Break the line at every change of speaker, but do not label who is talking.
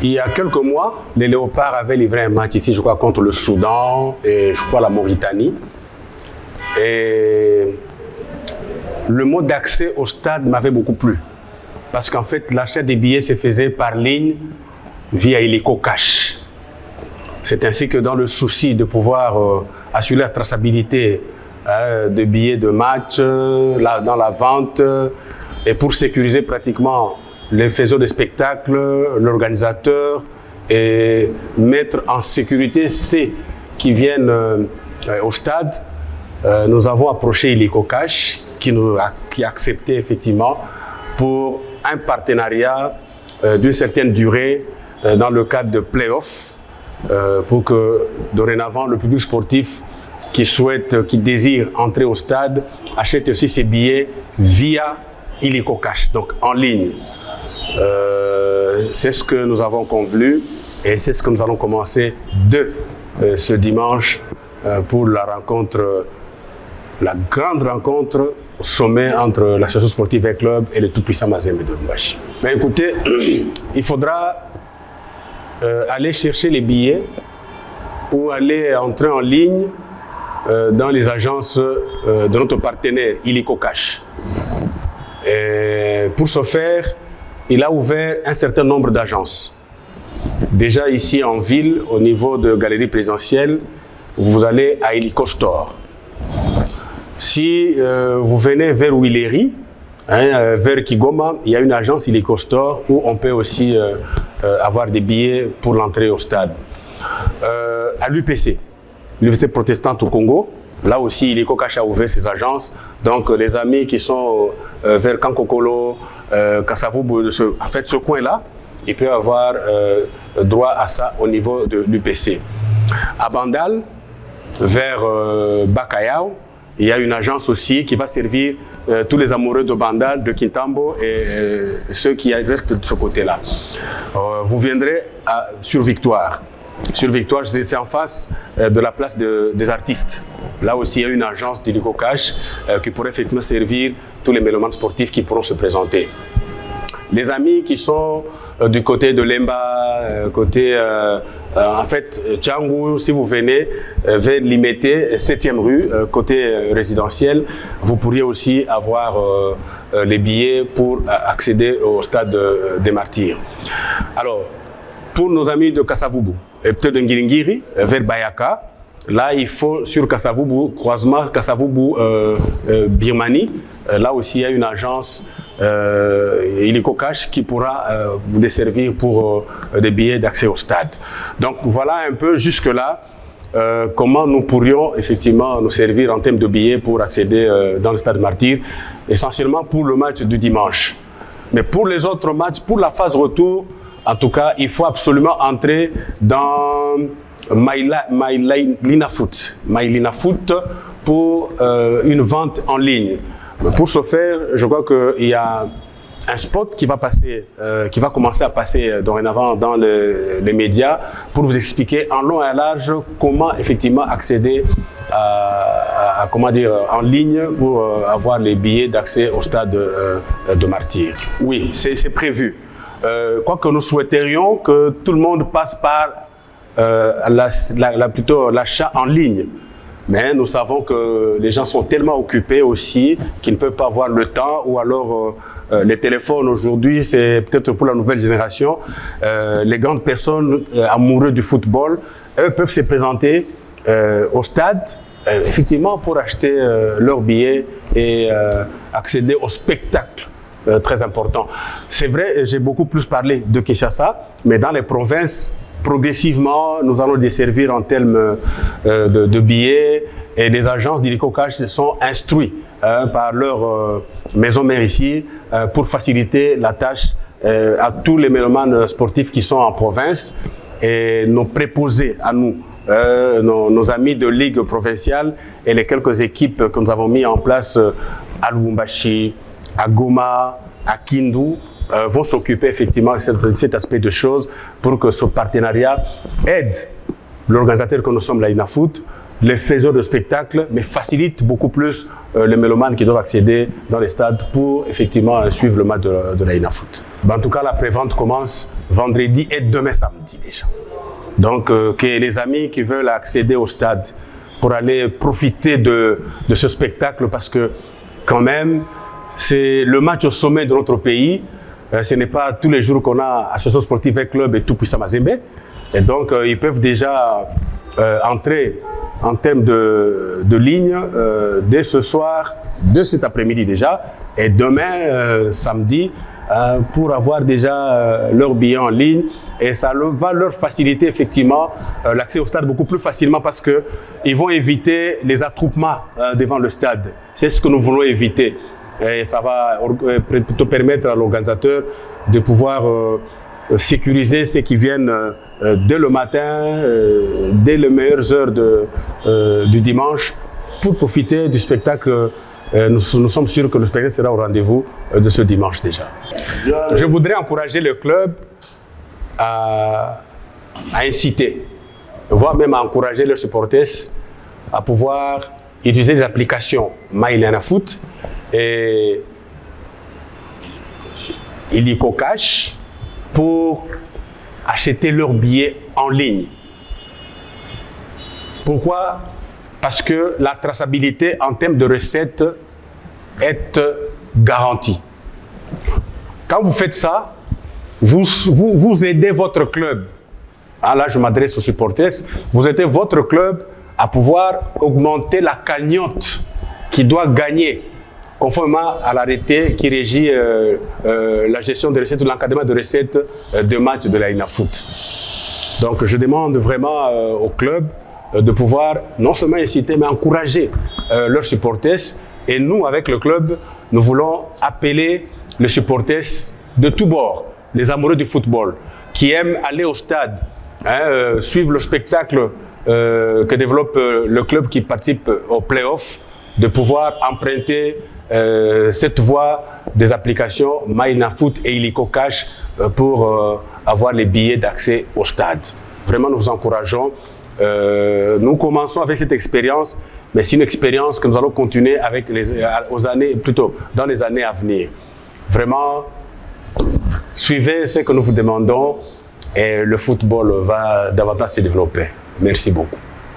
Il y a quelques mois, les Léopards avaient livré un match ici, je crois, contre le Soudan et je crois la Mauritanie. Et le mode d'accès au stade m'avait beaucoup plu. Parce qu'en fait, l'achat des billets se faisait par ligne via Illico Cash. C'est ainsi que dans le souci de pouvoir assurer la traçabilité de billets de match, dans la vente, et pour sécuriser pratiquement les faiseurs de spectacles, l'organisateur, et mettre en sécurité ceux qui viennent au stade, nous avons approché Illico Cash qui a accepté effectivement pour un partenariat d'une certaine durée dans le cadre de play-off pour que dorénavant le public sportif qui désire entrer au stade achète aussi ses billets via Illico Cash, donc en ligne. C'est ce que nous avons convenu et c'est ce que nous allons commencer dès ce dimanche pour la rencontre, la grande rencontre au sommet entre l'association sportive et club et le tout-puissant Mazembe de Lubumbashi. Mais écoutez, il faudra aller chercher les billets ou aller entrer en ligne dans les agences de notre partenaire Illico Cash. Et pour ce faire, il a ouvert un certain nombre d'agences. Déjà ici en ville, au niveau de galerie présidentielle, vous allez à Illico Store. Si vous venez vers Willery, vers Kigoma, il y a une agence Illico Store où on peut aussi avoir des billets pour l'entrée au stade. À l'UPC, l'Université protestante au Congo, là aussi Illico Cash a ouvert ses agences. Donc les amis qui sont vers Kankokolo, Kasavubu, en fait ce coin-là, ils peuvent avoir droit à ça au niveau de l'UPC. À Bandal, vers Bakayao, il y a une agence aussi qui va servir tous les amoureux de Bandal, de Kintambo et ceux qui restent de ce côté-là. Vous viendrez sur Victoire. Sur Victoire, c'est en face de la place des artistes. Là aussi, il y a une agence d'Illico Cash qui pourrait effectivement servir tous les mélomanes sportifs qui pourront se présenter. Les amis qui sont du côté de Lemba, côté en fait Tchangou, si vous venez vers Limete, 7e rue, côté résidentiel, vous pourriez aussi avoir les billets pour accéder au stade des Martyrs. Alors, pour nos amis de Kasavubu et peut-être de Ngiringiri, vers Bayaka, là il faut sur Kasavubu, croisement Kasavubu-Birmanie, là aussi il y a une agence Illico Cash qui pourra vous desservir pour des billets d'accès au stade. Donc voilà un peu jusque-là comment nous pourrions effectivement nous servir en termes de billets pour accéder dans le stade Martyr, essentiellement pour le match du dimanche. Mais pour les autres matchs, pour la phase retour, en tout cas, il faut absolument entrer dans MyLina Foot pour une vente en ligne. Pour ce faire, je crois qu'il y a un spot qui va commencer à passer dorénavant dans les médias pour vous expliquer en long et en large comment effectivement accéder en ligne pour avoir les billets d'accès au stade de Martyr. Oui, c'est prévu. Quoique nous souhaiterions que tout le monde passe par plutôt l'achat en ligne. Mais nous savons que les gens sont tellement occupés aussi qu'ils ne peuvent pas avoir le temps ou alors les téléphones aujourd'hui, c'est peut-être pour la nouvelle génération. Les grandes personnes amoureuses du football, eux peuvent se présenter au stade effectivement pour acheter leurs billets et accéder au spectacle. Très important. C'est vrai, j'ai beaucoup plus parlé de Kinshasa, mais dans les provinces, progressivement, nous allons desservir en termes de billets et les agences d'Illico Cash sont instruits par leur maison mère ici pour faciliter la tâche à tous les mélomanes sportifs qui sont en province et nos préposés à nous, nos amis de ligue provinciale et les quelques équipes que nous avons mis en place à Lubumbashi, à Goma, à Kindu, vont s'occuper effectivement de cet aspect de choses pour que ce partenariat aide l'organisateur que nous sommes, la INAFoot, les faiseurs de spectacles, mais facilite beaucoup plus les mélomanes qui doivent accéder dans les stades pour effectivement suivre le match de la INAFoot. En tout cas, la prévente commence vendredi et demain samedi déjà. Donc, que les amis qui veulent accéder au stade pour aller profiter de ce spectacle, parce que quand même, c'est le match au sommet de notre pays. Ce n'est pas tous les jours qu'on a Association sportive et club et tout puissant Mazembe. Et donc, ils peuvent déjà entrer en termes de ligne dès ce soir, de cet après-midi déjà, et demain, samedi, pour avoir déjà leur billet en ligne. Et ça va leur faciliter effectivement l'accès au stade beaucoup plus facilement parce qu'ils vont éviter les attroupements devant le stade. C'est ce que nous voulons éviter. Et ça va plutôt permettre à l'organisateur de pouvoir sécuriser ceux qui viennent dès le matin, dès les meilleures heures du dimanche, pour profiter du spectacle. Nous sommes sûrs que le spectacle sera au rendez-vous de ce dimanche déjà. Je voudrais encourager le club à inciter, voire même à encourager leurs supporters à pouvoir utiliser des applications MyINAFoot et Illico Cash pour acheter leurs billets en ligne. Pourquoi? Parce que la traçabilité en termes de recettes est garantie. Quand vous faites ça, vous aidez votre club. Ah, là, je m'adresse aux supporters. Vous aidez votre club à pouvoir augmenter la cagnotte qui doit gagner, conformément à l'arrêté qui régit la gestion des recettes ou l'encadrement de recettes de matchs de la INAFoot. Donc, je demande vraiment au club de pouvoir non seulement inciter, mais encourager leurs supporters. Et nous, avec le club, nous voulons appeler les supporters de tous bords, les amoureux du football, qui aiment aller au stade, suivre le spectacle que développe le club qui participe au play-off, de pouvoir emprunter cette voie des applications MyINAFoot et Illico Cash pour avoir les billets d'accès au stade. Vraiment, nous vous encourageons. Nous commençons avec cette expérience, mais c'est une expérience que nous allons continuer avec dans les années à venir. Vraiment, suivez ce que nous vous demandons et le football va davantage se développer. Merci beaucoup.